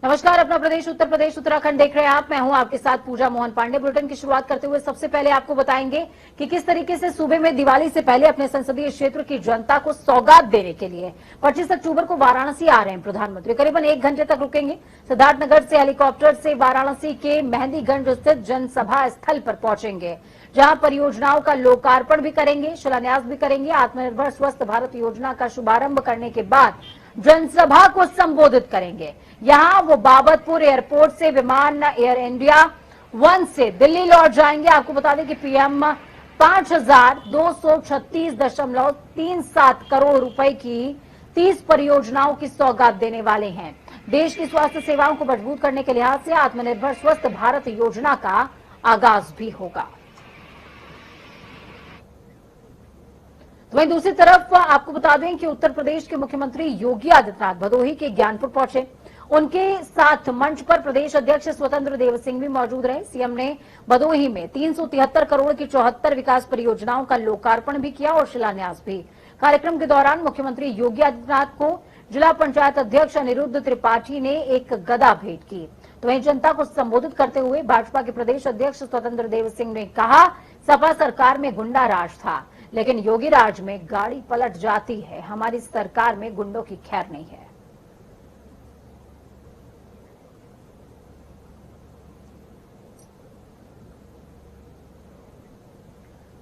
नमस्कार, अपना प्रदेश उत्तर प्रदेश उत्तराखंड देख रहे हैं आप। मैं हूं आपके साथ पूजा मोहन पांडे। बुलेटिन की शुरुआत करते हुए सबसे पहले आपको बताएंगे कि किस तरीके से सूबे में दिवाली से पहले अपने संसदीय क्षेत्र की जनता को सौगात देने के लिए 25 अक्टूबर को वाराणसी आ रहे हैं प्रधानमंत्री। करीबन 1 घंटे तक रुकेंगे। सिद्धार्थनगर से हेलीकॉप्टर से वाराणसी के मेहंदीगंज स्थित जनसभा स्थल पर पहुंचेंगे, जहां परियोजनाओं का लोकार्पण भी करेंगे, शिलान्यास भी करेंगे। आत्मनिर्भर स्वस्थ भारत योजना का शुभारंभ करने के बाद जनसभा को संबोधित करेंगे। यहां वो बाबतपुर एयरपोर्ट से विमान एयर इंडिया 1 से दिल्ली लौट जाएंगे। आपको बता दें कि पीएम 5236.37 करोड़ रुपए की 30 परियोजनाओं की सौगात देने वाले हैं। देश की स्वास्थ्य सेवाओं को मजबूत करने के लिहाज से आत्मनिर्भर स्वस्थ भारत योजना का आगाज भी होगा। तो वहीं दूसरी तरफ आपको बता दें कि उत्तर प्रदेश के मुख्यमंत्री योगी आदित्यनाथ भदोही के ज्ञानपुर पहुंचे। उनके साथ मंच पर प्रदेश अध्यक्ष स्वतंत्र देव सिंह भी मौजूद रहे। सीएम ने भदोही में 373 करोड़ की 74 विकास परियोजनाओं का लोकार्पण भी किया और शिलान्यास भी। कार्यक्रम के दौरान मुख्यमंत्री योगी आदित्यनाथ को जिला पंचायत अध्यक्ष अनिरुद्ध त्रिपाठी ने एक गदा भेंट की। तो वहीं जनता को संबोधित करते हुए भाजपा के प्रदेश अध्यक्ष स्वतंत्र देव सिंह ने कहा, सपा सरकार में गुंडा राज था, लेकिन योगी राज में गाड़ी पलट जाती है। हमारी सरकार में गुंडों की खैर नहीं है।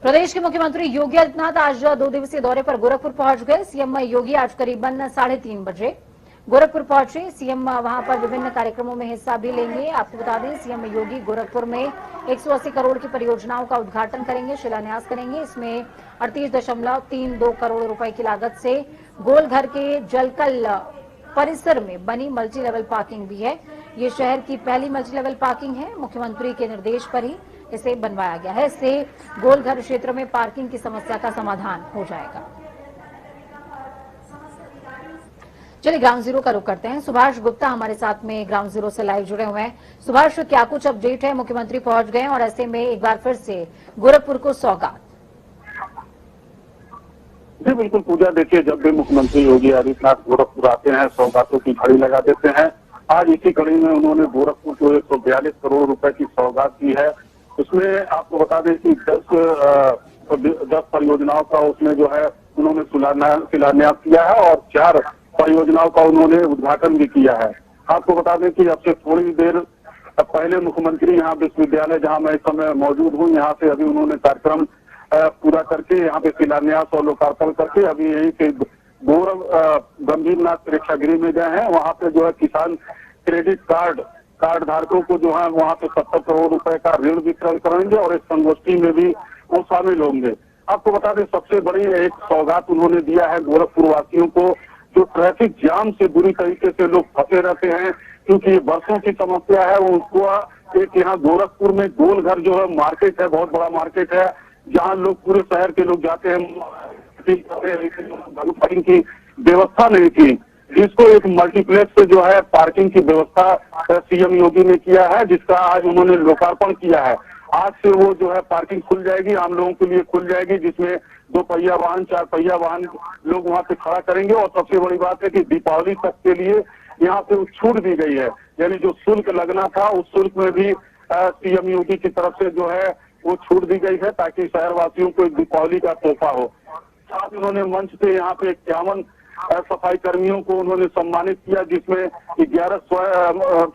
प्रदेश के मुख्यमंत्री योगी आदित्यनाथ आज 2 दिवसीय दौरे पर गोरखपुर पहुंच गए। सीएम योगी आज करीबन 3:30 बजे गोरखपुर पहुंचे। सीएम वहां पर विभिन्न कार्यक्रमों में हिस्सा भी लेंगे। आपको बता दें, सीएम योगी गोरखपुर में 180 करोड़ की परियोजनाओं का उद्घाटन करेंगे, शिलान्यास करेंगे। इसमें 38.32 करोड़ रुपए की लागत से गोलघर के जलकल परिसर में बनी मल्टी लेवल पार्किंग भी है। ये शहर की पहली मल्टी लेवल पार्किंग है। मुख्यमंत्री के निर्देश पर ही इसे बनवाया गया है। इससे गोलघर क्षेत्र में पार्किंग की समस्या का समाधान हो जाएगा। चलिए ग्राउंड जीरो का रुख करते हैं। सुभाष गुप्ता हमारे साथ में ग्राउंड जीरो से लाइव जुड़े हुए हैं। सुभाष, क्या कुछ अपडेट है? मुख्यमंत्री पहुंच गए और ऐसे में एक बार फिर से गोरखपुर को सौगात। जी बिल्कुल पूजा, देखिए जब भी मुख्यमंत्री योगी आदित्यनाथ गोरखपुर आते हैं सौगातों की घड़ी लगा देते हैं। आज इसी कड़ी में उन्होंने गोरखपुर को 142 करोड़ रुपए की सौगात की है। उसमें आपको बता दें कि 10 परियोजनाओं का उसमें जो है उन्होंने शिलान्यास किया है और 4 परियोजनाओं का उन्होंने उद्घाटन भी किया है। आपको बता दें कि अब से थोड़ी देर पहले मुख्यमंत्री यहाँ विश्वविद्यालय जहाँ मैं इस समय मौजूद हूँ, यहाँ से अभी उन्होंने कार्यक्रम पूरा करके यहाँ पे शिलान्यास और लोकार्पण करके अभी यहीं से गंभीरनाथ प्रेक्षागृह में गए हैं। वहाँ पे जो है किसान क्रेडिट कार्ड धारकों को जो है वहाँ पे 70 करोड़ रुपए का ऋण वितरण करेंगे और इस संगोष्ठी में भी वो शामिल होंगे। आपको बता दें सबसे बड़ी एक सौगात उन्होंने दिया है गोरखपुर वासियों को। जो ट्रैफिक जाम से बुरी तरीके से लोग फंसे रहते हैं, क्योंकि ये बरसों की समस्या है, वो उसको एक यहाँ गोरखपुर में गोलघर जो है मार्केट है, बहुत बड़ा मार्केट है, जहाँ लोग पूरे शहर के लोग जाते हैं। पार्किंग की व्यवस्था नहीं थी, जिसको एक मल्टीप्लेक्स से जो है पार्किंग की व्यवस्था सीएम योगी ने किया है, जिसका आज उन्होंने लोकार्पण किया है। आज से वो जो है पार्किंग खुल जाएगी, आम लोगों के लिए खुल जाएगी, जिसमें 2 पहिया वाहन 4 पहिया वाहन लोग वहां पे खड़ा करेंगे। और सबसे बड़ी बात है कि दीपावली तक के लिए यहाँ पे छूट दी गई है, यानी जो शुल्क लगना था उस शुल्क में भी सीएम योगी की तरफ से जो है वो छूट दी गई है, ताकि शहरवासियों को एक दीपावली का तोहफा हो। साथ उन्होंने मंच से यहाँ पे 51 सफाई कर्मियों को उन्होंने सम्मानित किया, जिसमें 11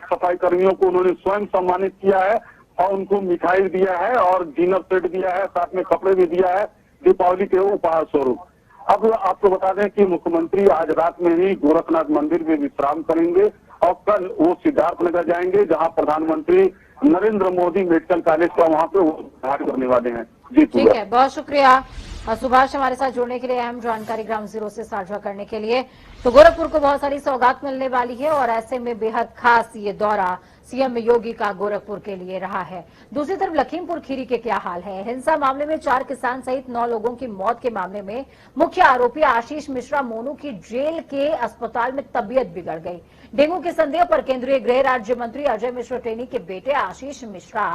सफाई कर्मियों को उन्होंने स्वयं सम्मानित किया है और उनको मिठाई दिया है और डिनर सेट दिया है, साथ में कपड़े भी दिया है दीपावली के उपहार स्वरूप। अब आपको बता दें कि मुख्यमंत्री आज रात में ही गोरखनाथ मंदिर में विश्राम करेंगे और कल वो सिद्धार्थनगर जाएंगे, जहां प्रधानमंत्री नरेंद्र मोदी मेडिकल कॉलेज का वहां पे उद्घाटन करने वाले हैं। जी ठीक है, बहुत शुक्रिया सुभाष हमारे साथ जुड़ने के लिए, अहम जानकारी ग्राउंड जीरो से साझा करने के लिए। तो गोरखपुर को बहुत सारी सौगात मिलने वाली है और ऐसे में बेहद खास ये दौरा सीएम योगी का गोरखपुर के लिए रहा है। दूसरी तरफ लखीमपुर खीरी के क्या हाल है? हिंसा मामले में 4 किसान सहित 9 लोगों की मौत के मामले में मुख्य आरोपी आशीष मिश्रा मोनू की जेल के अस्पताल में तबीयत बिगड़ गई। डेंगू के संदेह पर केंद्रीय गृह राज्य मंत्री अजय मिश्रा टेनी के बेटे आशीष मिश्रा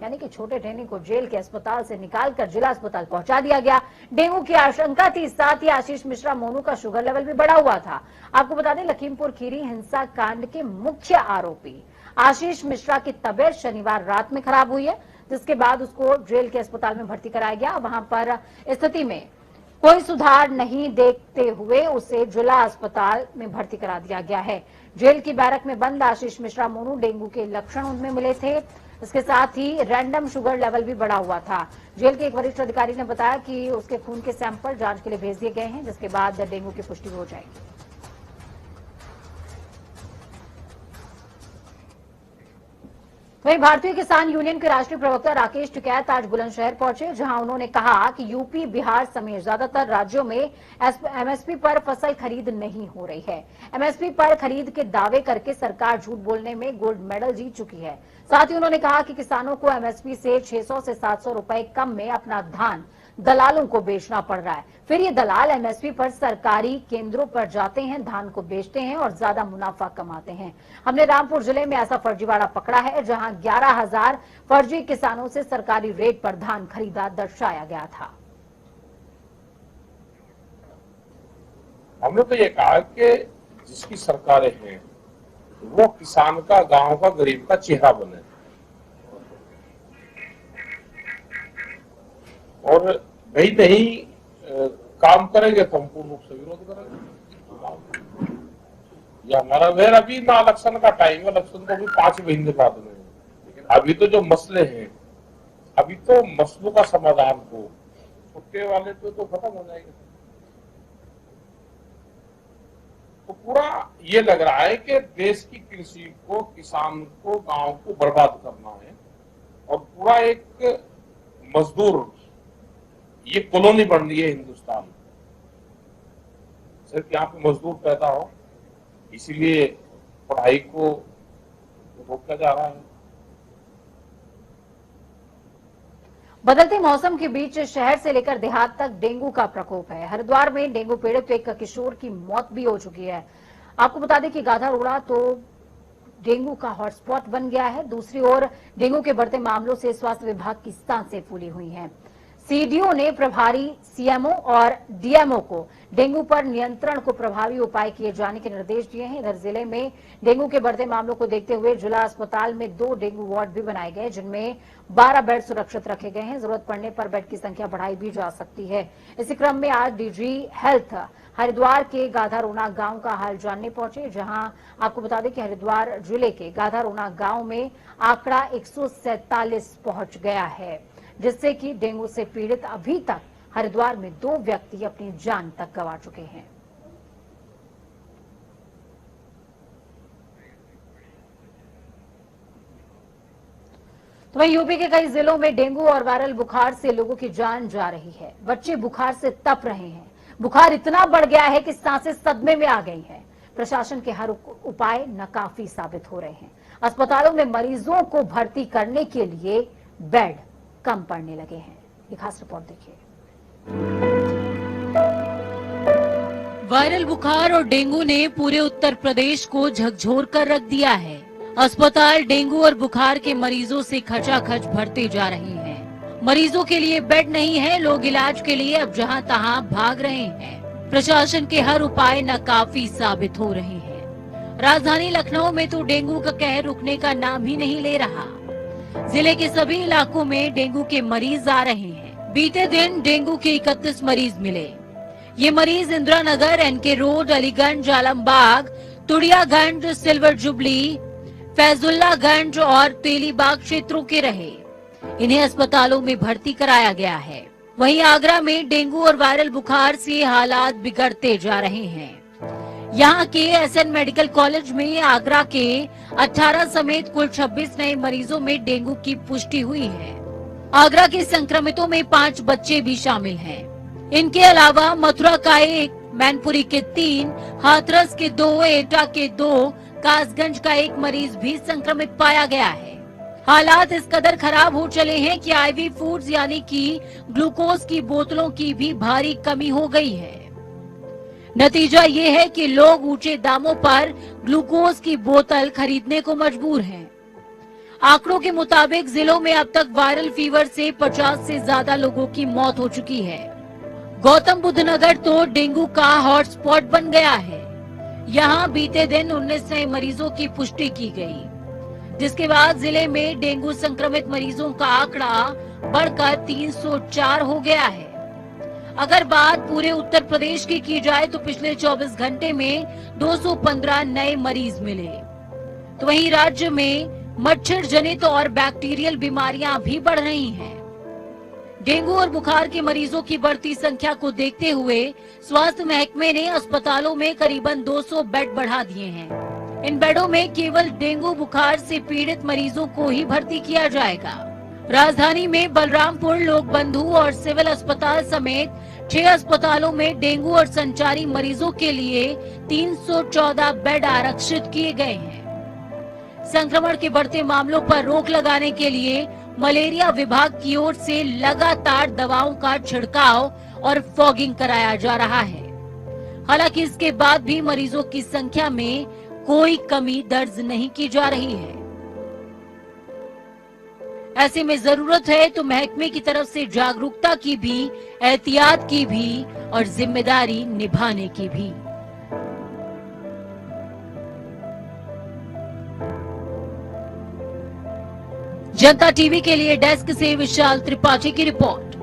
यानी कि छोटे टेनी को जेल के अस्पताल से निकालकर जिला अस्पताल पहुंचा दिया गया। डेंगू की आशंका थी, साथ ही आशीष मिश्रा मोनू का शुगर लेवल भी बढ़ा हुआ था। आपको बता दें, लखीमपुर खीरी हिंसा कांड के मुख्य आरोपी आशीष मिश्रा की तबीयत शनिवार रात में खराब हुई है, जिसके बाद उसको जेल के अस्पताल में भर्ती कराया गया। वहां पर स्थिति में कोई सुधार नहीं देखते हुए उसे जिला अस्पताल में भर्ती करा दिया गया है। जेल की बैरक में बंद आशीष मिश्रा मोनू डेंगू के लक्षण उनमें मिले थे। इसके साथ ही रैंडम शुगर लेवल भी बढ़ा हुआ था। जेल के एक वरिष्ठ अधिकारी ने बताया कि उसके खून के सैंपल जांच के लिए भेज दिए गए हैं, जिसके बाद डेंगू की पुष्टि हो जाएगी। वहीं भारतीय किसान यूनियन के राष्ट्रीय प्रवक्ता राकेश टिकैत आज बुलंदशहर पहुंचे, जहां उन्होंने कहा कि यूपी, बिहार समेत ज्यादातर राज्यों में एमएसपी पर फसल खरीद नहीं हो रही है। एमएसपी पर खरीद के दावे करके सरकार झूठ बोलने में गोल्ड मेडल जीत चुकी है। साथ ही उन्होंने कहा कि किसानों को एमएसपी से 600 से 700 रुपए कम में अपना धान दलालों को बेचना पड़ रहा है। फिर ये दलाल एमएसपी पर सरकारी केंद्रों पर जाते हैं, धान को बेचते हैं और ज्यादा मुनाफा कमाते हैं। हमने रामपुर जिले में ऐसा फर्जीवाड़ा पकड़ा है, जहां 11,000 फर्जी किसानों से सरकारी रेट पर धान खरीदा दर्शाया गया था। हमने तो ये कहा कि जिसकी सरकारें हैं वो किसान का, गांव का, गरीब का चेहरा बने और नहीं काम करेंगे तो हम पूर्ण रूप से विरोध करेंगे। ये हमारा वेर अभी ना इलेक्शन का टाइम है, इलेक्शन तो अभी 5 महीने बाद में, लेकिन अभी तो जो मसले हैं, अभी तो मसलों का समाधान हो, छुट्टे वाले तो खत्म हो जाएंगे। तो पूरा ये लग रहा है कि देश की कृषि को, किसान को, गांव को बर्बाद करना है और पूरा एक मजदूर, ये कॉलोनी बन रही है हिंदुस्तान में, सिर्फ यहाँ पे मजदूर पैदा हो, इसीलिए पढ़ाई को रोका जा रहा है। बदलते मौसम के बीच शहर से लेकर देहात तक डेंगू का प्रकोप है। हरिद्वार में डेंगू पीड़ित एक किशोर की मौत भी हो चुकी है। आपको बता दें कि गाधारोड़ा तो डेंगू का हॉटस्पॉट बन गया है। दूसरी ओर डेंगू के बढ़ते मामलों से स्वास्थ्य विभाग की सांसें फूली हुई हैं। सीडीओ ने प्रभारी सीएमओ और डीएमओ को डेंगू पर नियंत्रण को प्रभावी उपाय किए जाने के निर्देश दिए हैं। इधर जिले में डेंगू के बढ़ते मामलों को देखते हुए जिला अस्पताल में 2 डेंगू वार्ड भी बनाए गए, जिनमें 12 बेड सुरक्षित रखे गए हैं। जरूरत पड़ने पर बेड की संख्या बढ़ाई भी जा सकती है। इसी क्रम में आज डीजी हेल्थ हरिद्वार के गाधारोना गांव का हाल जानने पहुंचे, जहां आपको बता दें कि हरिद्वार जिले के गाधारोना गांव में आंकड़ा 147 पहुंच गया है, जिससे कि डेंगू से पीड़ित अभी तक हरिद्वार में 2 व्यक्ति अपनी जान तक गंवा चुके हैं। तो वहीं यूपी के कई जिलों में डेंगू और वायरल बुखार से लोगों की जान जा रही है। बच्चे बुखार से तप रहे हैं। बुखार इतना बढ़ गया है कि सांसें सदमे में आ गई हैं। प्रशासन के हर उपाय नाकाफी साबित हो रहे हैं। अस्पतालों में मरीजों को भर्ती करने के लिए बेड कम पड़ने लगे हैं। एक खास रिपोर्ट देखिए। वायरल बुखार और डेंगू ने पूरे उत्तर प्रदेश को झकझोर कर रख दिया है। अस्पताल डेंगू और बुखार के मरीजों से खचाखच भरते जा रहे हैं। मरीजों के लिए बेड नहीं है, लोग इलाज के लिए अब जहां तहां भाग रहे हैं। प्रशासन के हर उपाय नाकाफी साबित हो रहे हैं। राजधानी लखनऊ में तो डेंगू का कहर रुकने का नाम ही नहीं ले रहा। जिले के सभी इलाकों में डेंगू के मरीज आ रहे हैं। बीते दिन डेंगू के 31 मरीज मिले। ये मरीज Indira Nagar, NK road, Aliganj, Alambagh, Turiyaganj, silver jubilee, Faizullaganj और तेलीबाग क्षेत्रों के रहे। इन्हें अस्पतालों में भर्ती कराया गया है। वहीं आगरा में डेंगू और वायरल बुखार से हालात बिगड़ते जा रहे हैं। यहाँ के एसएन मेडिकल कॉलेज में आगरा के 18 समेत कुल 26 नए मरीजों में डेंगू की पुष्टि हुई है। आगरा के संक्रमितों में 5 बच्चे भी शामिल हैं। इनके अलावा मथुरा का 1, मैनपुरी के 3, हाथरस के 2, एटा के 2, कासगंज का 1 मरीज भी संक्रमित पाया गया है। हालात इस कदर खराब हो चले हैं कि आईवी फूड्स यानी कि ग्लूकोज की बोतलों की भी भारी कमी हो गई है। नतीजा ये है कि लोग ऊंचे दामों पर ग्लूकोज की बोतल खरीदने को मजबूर हैं। आंकड़ों के मुताबिक जिलों में अब तक वायरल फीवर से 50 से ज्यादा लोगों की मौत हो चुकी है। गौतम बुद्ध नगर तो डेंगू का हॉटस्पॉट बन गया है। यहाँ बीते दिन 19 नए मरीजों की पुष्टि की गई, जिसके बाद जिले में डेंगू संक्रमित मरीजों का आंकड़ा बढ़कर 304 हो गया है। अगर बात पूरे उत्तर प्रदेश की जाए तो पिछले 24 घंटे में 215 नए मरीज मिले। तो वहीं राज्य में मच्छर जनित और बैक्टीरियल बीमारियां भी बढ़ रही हैं। डेंगू और बुखार के मरीजों की बढ़ती संख्या को देखते हुए स्वास्थ्य महकमे ने अस्पतालों में करीबन 200 बेड बढ़ा दिए हैं। इन बेडों में केवल डेंगू बुखार से पीड़ित मरीजों को ही भर्ती किया जाएगा। राजधानी में बलरामपुर, लोक बंधु और सिविल अस्पताल समेत 6 अस्पतालों में डेंगू और संचारी मरीजों के लिए 314 बेड आरक्षित किए गए हैं। संक्रमण के बढ़ते मामलों पर रोक लगाने के लिए मलेरिया विभाग की ओर से लगातार दवाओं का छिड़काव और फॉगिंग कराया जा रहा है। हालांकि इसके बाद भी मरीजों की संख्या में कोई कमी दर्ज नहीं की जा रही है। ऐसे में जरूरत है तो महकमे की तरफ से जागरूकता की भी, एहतियात की भी और जिम्मेदारी निभाने की भी। जनता टीवी के लिए डेस्क से विशाल त्रिपाठी की रिपोर्ट।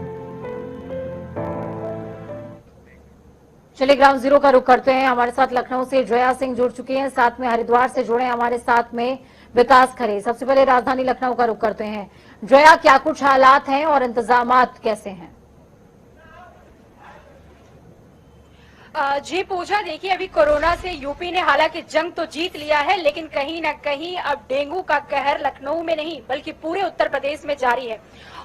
चलिए ग्राउंड जीरो का रुख करते हैं। हमारे साथ लखनऊ से जया सिंह जुड़ चुकी हैं, साथ में हरिद्वार से जुड़े हमारे साथ में विकास खरे। सबसे पहले राजधानी लखनऊ का रुख करते हैं। जया, क्या कुछ हालात हैं और इंतजामात कैसे हैं? जी पूजा, देखिए अभी कोरोना से यूपी ने हालांकि जंग तो जीत लिया है, लेकिन कहीं ना कहीं अब डेंगू का कहर लखनऊ में नहीं बल्कि पूरे उत्तर प्रदेश में जारी है।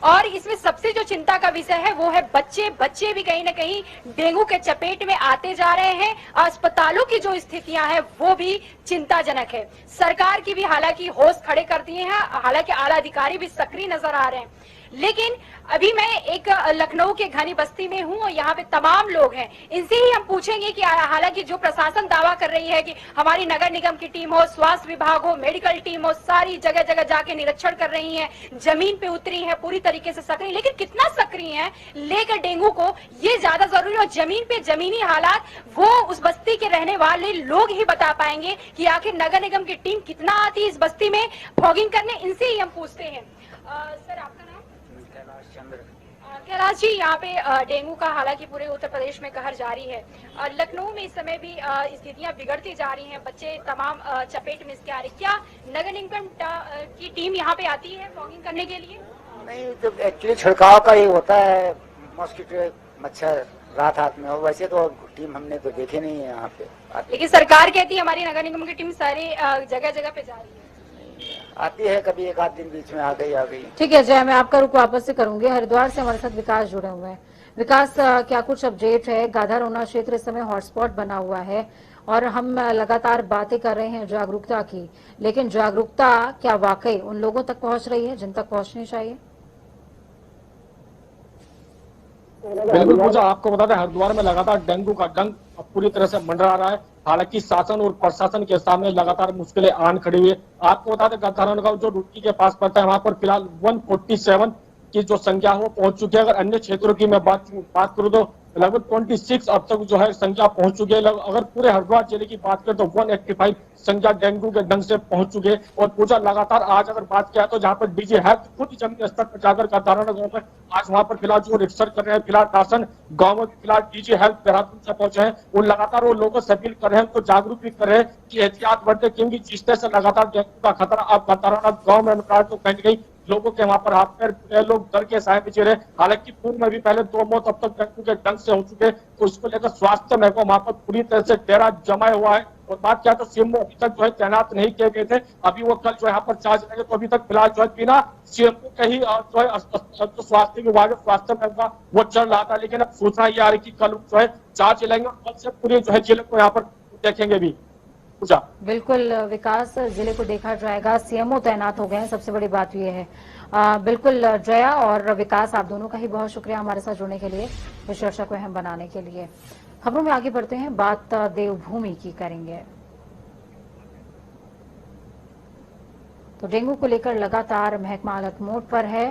और इसमें सबसे जो चिंता का विषय है वो है बच्चे भी कहीं ना कहीं डेंगू के चपेट में आते जा रहे हैं। अस्पतालों की जो स्थितियां हैं वो भी चिंताजनक है। सरकार की भी हालांकि होश खड़े कर दिए हैं, हालांकि आला अधिकारी भी सक्रिय नजर आ रहे हैं। लेकिन अभी मैं एक लखनऊ के घनी बस्ती में हूं और यहाँ पे तमाम लोग हैं, इनसे ही हम पूछेंगे कि हालांकि जो प्रशासन दावा कर रही है कि हमारी नगर निगम की टीम हो, स्वास्थ्य विभाग हो, मेडिकल टीम हो, सारी जगह जगह जाके निरीक्षण कर रही है, जमीन पे उतरी है, पूरी तरीके से सक्रिय, लेकिन कितना सक्रिय है लेकर डेंगू को, ये ज्यादा जरूरी है। और जमीन पे जमीनी हालात वो उस बस्ती के रहने वाले लोग ही बता पाएंगे कि आखिर नगर निगम की टीम कितना आती है इस बस्ती में फॉगिंग करने। इनसे ही हम पूछते हैं। सर, आपका नाम? कैलाश जी, यहाँ पे डेंगू का हालांकि पूरे उत्तर प्रदेश में कहर जारी है। लखनऊ में इस समय भी स्थितियां बिगड़ती जा रही हैं, बच्चे तमाम चपेट में इसके आ रहे। क्या नगर निगम की टीम यहाँ पे आती है फॉगिंग करने के लिए? नहीं, तो एक्चुअली छिड़काव का ही होता है, मॉस्किटो मच्छर रात हाथ में, और वैसे तो टीम हमने तो देखे नहीं है यहाँ पे। लेकिन सरकार कहती है हमारी नगर निगम की टीम सारी जगह जगह पे जा रही है। आती है, कभी एक आध दिन बीच में आ गई। ठीक है जय, मैं आपका रुख वापस से करूंगी। हरिद्वार से हमारे साथ विकास जुड़े हुए हैं। विकास, क्या कुछ अपडेट है? गाधारोना क्षेत्र इस समय हॉटस्पॉट बना हुआ है और हम लगातार बातें कर रहे हैं जागरूकता की, लेकिन जागरूकता क्या वाकई उन लोगों तक पहुंच रही है जिन तक पहुंचनी चाहिए? बिल्कुल पूजा, आपको बता दें हरिद्वार में लगातार डेंगू का डंक पूरी तरह से मंडरा रहा है। हालांकि शासन और प्रशासन के सामने लगातार मुश्किलें आन खड़ी हुई है। आपको बता दें गाधारोना का जो रुड़की के पास पड़ता है वहां पर फिलहाल 147 की जो संख्या है वो पहुंच चुकी है। अगर अन्य क्षेत्रों की मैं बात करूं तो लगभग 26 अब तक जो है संख्या पहुंच चुकी है। अगर पूरे हरिद्वार जिले की बात करें तो 185 संख्या डेंगू के डंक से पहुंच चुके हैं। और पूजा लगातार आज अगर बात किया तो जहां पर डीजी हेल्थ खुद जमीन स्तर पर जाकर गाधारोना गांव पर आज वहां पर फिलहाल जो रिसर्च कर रहे हैं, फिलहाल शासन गाँव में फिलहाल डीजी हेल्थ देहरादून से पहुंचे हैं। वो लगातार वो लोगों से अपील कर रहे हैं, उनको जागरूक भी कर रहे हैं कि एहतियात बरतें, क्योंकि जिस तरह से लगातार डेंगू का खतरा अब गाधारोना गाँव में तो कहीं गई लोगों के वहां पर हाथ पैर लोग डर के साए पीछे रहे। हालांकि पूर्व में भी पहले 2 मौत अब तक डेंगू के डंक से हो चुके, तो इसको लेकर स्वास्थ्य महकमा वहां पर पूरी तरह से डेरा जमाया हुआ है। और बात क्या तो सीएमओ अभी तक जो है तैनात नहीं किए गए थे, अभी वो कल जो यहाँ पर चार्ज लेंगे, तो अभी तक फिलहाल जो है बिना सीएमओ के ही जो है तो स्वास्थ्य विभाग स्वास्थ्य महकमा वो चल रहा था। लेकिन अब सूचना ये आ रही कि कल जो है चार्ज लेंगे और कल से पूरे जो है जिले को यहाँ पर देखेंगे भी। बिल्कुल विकास, जिले को देखा जाएगा, सीएमओ तैनात हो गए हैं, सबसे बड़ी बात यह है। बिल्कुल जया और विकास, आप दोनों का ही बहुत शुक्रिया हमारे साथ जुड़ने के लिए, इस चर्चा को अहम बनाने के लिए। खबरों में आगे बढ़ते हैं, बात देवभूमि की करेंगे। तो डेंगू को लेकर लगातार महकमा अलर्ट मोड पर है।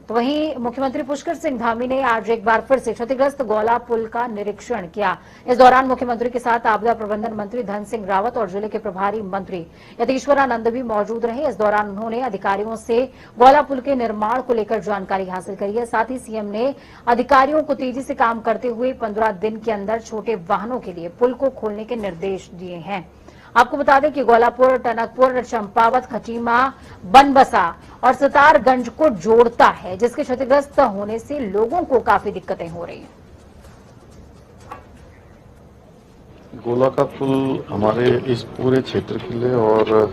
तो वहीं मुख्यमंत्री पुष्कर सिंह धामी ने आज एक बार फिर से क्षतिग्रस्त गौला पुल का निरीक्षण किया। इस दौरान मुख्यमंत्री के साथ आपदा प्रबंधन मंत्री धन सिंह रावत और जिले के प्रभारी मंत्री यतीश्वरानंद भी मौजूद रहे। इस दौरान उन्होंने अधिकारियों से गौला पुल के निर्माण को लेकर जानकारी हासिल करी है। साथ ही सीएम ने अधिकारियों को तेजी से काम करते हुए 15 दिन के अंदर छोटे वाहनों के लिए पुल को खोलने के निर्देश दिए हैं। आपको बता दें कि गोलापुर, टनकपुर, चंपावत, खटीमा, बनबसा और सितारगंज को जोड़ता है, जिसके क्षतिग्रस्त होने से लोगों को काफी दिक्कतें हो रही हैं। गोला का पुल हमारे इस पूरे क्षेत्र के लिए और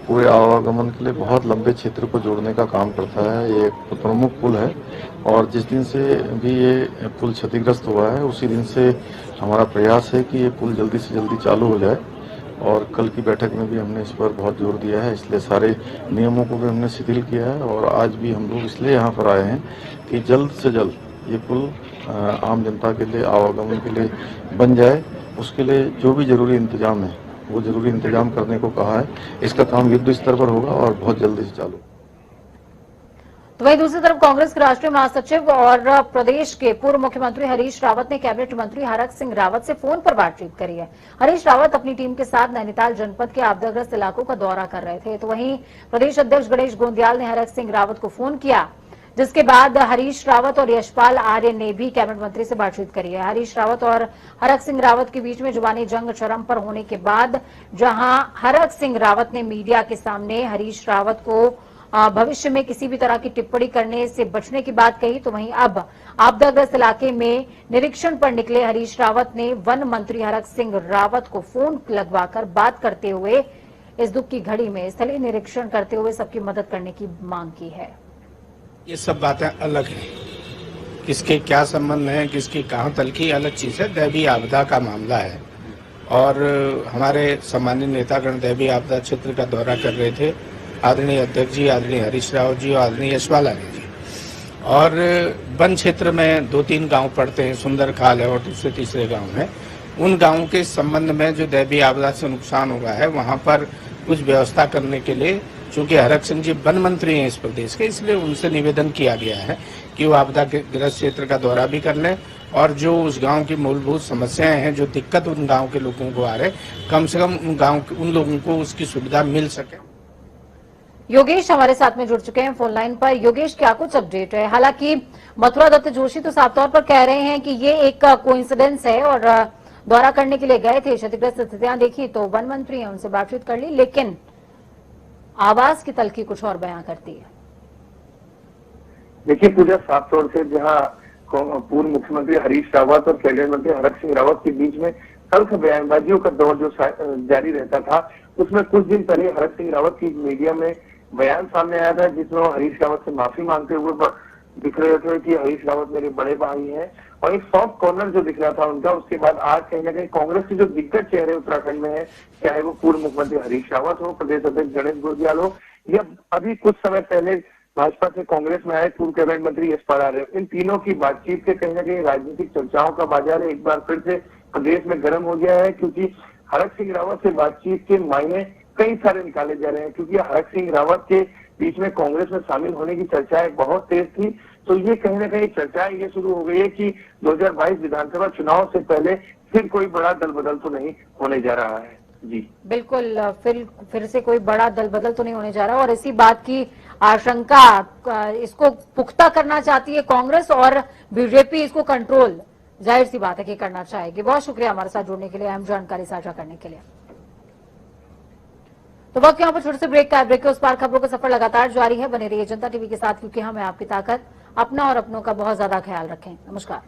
पूरे आवागमन के लिए बहुत लंबे क्षेत्र को जोड़ने का काम करता है। ये एक प्रमुख पुल है और जिस दिन से भी ये पुल क्षतिग्रस्त हुआ है उसी दिन से हमारा प्रयास है कि ये पुल जल्दी से जल्दी चालू हो जाए। और कल की बैठक में भी हमने इस पर बहुत जोर दिया है, इसलिए सारे नियमों को भी हमने शिथिल किया है। और आज भी हम लोग इसलिए यहाँ पर आए हैं कि जल्द से जल्द ये पुल आम जनता के लिए, आवागमन के लिए बन जाए। उसके लिए जो भी जरूरी इंतजाम है वो जरूरी इंतजाम करने को कहा है। इसका काम युद्ध स्तर पर होगा और बहुत जल्दी से चालू। तो वहीं दूसरी तरफ कांग्रेस के राष्ट्रीय महासचिव और प्रदेश के पूर्व मुख्यमंत्री हरीश रावत ने कैबिनेट मंत्री हरक सिंह रावत से फोन पर बातचीत करी है। हरीश रावत अपनी टीम के साथ नैनीताल जनपद के आपदाग्रस्त इलाकों का दौरा कर रहे थे। तो वहीं प्रदेश अध्यक्ष गणेश गोंदियाल ने हरक सिंह रावत को फोन किया, जिसके बाद हरीश रावत और यशपाल आर्य ने भी कैबिनेट मंत्री से बातचीत करी है। हरीश रावत और हरक सिंह रावत के बीच में जुबानी जंग चरम पर होने के बाद जहां हरक सिंह रावत ने मीडिया के सामने हरीश रावत को भविष्य में किसी भी तरह की टिप्पणी करने से बचने की बात कही, तो वहीं अब आपदाग्रस्त इलाके में निरीक्षण पर निकले हरीश रावत ने वन मंत्री हरक सिंह रावत को फोन लगवाकर बात करते हुए इस दुख की घड़ी में स्थलीय निरीक्षण करते हुए सबकी मदद करने की मांग की है। ये सब बातें अलग हैं, किसके क्या संबंध है, किसकी कहां तलखी अलग चीज है। दैवीय आपदा का मामला है और हमारे सम्मानित नेतागण दैवीय आपदा क्षेत्र का दौरा कर रहे थे, आदरणीय अध्यक्ष जी, आदरणीय हरीश रावत जी और आदरणीय यशपाल आर्य जी। और वन क्षेत्र में 2-3 गांव पड़ते हैं, सुंदर खाल है और दूसरे तीसरे गांव है। उन गांवों के संबंध में जो दैवीय आपदा से नुकसान हुआ है वहां पर कुछ व्यवस्था करने के लिए, चूंकि हरक सिंह जी वन मंत्री हैं इस प्रदेश के, इसलिए उनसे निवेदन किया गया है कि वो आपदा के ग्रस्त क्षेत्र का दौरा भी कर लें और जो उस गांव की मूलभूत समस्याएं हैं, जो दिक्कत उन गांव के लोगों को आ रहे, कम से कम उन लोगों को उसकी सुविधा मिल सके। योगेश हमारे साथ में जुड़ चुके हैं फोन लाइन पर। योगेश, क्या कुछ अपडेट है? हालांकि मथुरा दत्त जोशी तो साफ तौर पर कह रहे हैं कि ये एक कोइंसिडेंस है और दौरा करने के लिए गए थे, क्षतिग्रस्त स्थितियां देखी तो वन मंत्री हैं, उनसे बातचीत कर ली, लेकिन आवाज की तलखी कुछ और बयां करती है। देखिए पूजा, साफ तौर से जहां पूर्व मुख्यमंत्री हरीश रावत और कैबिनेट मंत्री हरक सिंह रावत के बीच में तल्ख बयानबाजियों का दौर जो जारी रहता था, उसमें कुछ दिन पहले हरक सिंह रावत की मीडिया में बयान सामने आया था जिसमें वो हरीश रावत से माफी मांगते हुए दिख रहे थे कि हरीश रावत मेरे बड़े भाई हैं, और एक सॉफ्ट कॉर्नर जो दिख रहा था उनका। उसके बाद आज कहीं ना कहीं कांग्रेस के जो दिग्गज चेहरे उत्तराखंड में है, चाहे वो पूर्व मुख्यमंत्री हरीश रावत हो, प्रदेश अध्यक्ष गणेश गोंदियाल हो, या अभी कुछ समय पहले भाजपा से कांग्रेस में आए पूर्व कैबिनेट मंत्री यशपाल आर्य, इन तीनों की बातचीत के कहीं ना कहीं राजनीतिक चर्चाओं का बाजार एक बार फिर से प्रदेश में गर्म हो गया है। क्योंकि हरक सिंह रावत से बातचीत के मायने कई सारे निकाले जा रहे हैं, क्योंकि हरक सिंह रावत के बीच में कांग्रेस में शामिल होने की चर्चाएं बहुत तेज थी। तो ये कहीं ना कहीं चर्चाएं ये शुरू हो गई है कि 2022 विधानसभा चुनाव से पहले फिर कोई बड़ा दल बदल तो नहीं होने जा रहा है। जी बिल्कुल, फिर से कोई बड़ा दल बदल तो नहीं होने जा रहा, और इसी बात की आशंका, इसको पुख्ता करना चाहती है कांग्रेस और बीजेपी इसको कंट्रोल, जाहिर सी बात है कि करना चाहेगी। बहुत शुक्रिया हमारे साथ जुड़ने के लिए, अहम जानकारी साझा करने के लिए। तो वक्त यहाँ पर छोटे से ब्रेक का, ब्रेक के उस पार खबरों का सफर लगातार जारी है। बने रहिए जनता टीवी के साथ, क्योंकि हमें आपकी ताकत, अपना और अपनों का बहुत ज्यादा ख्याल रखें। नमस्कार।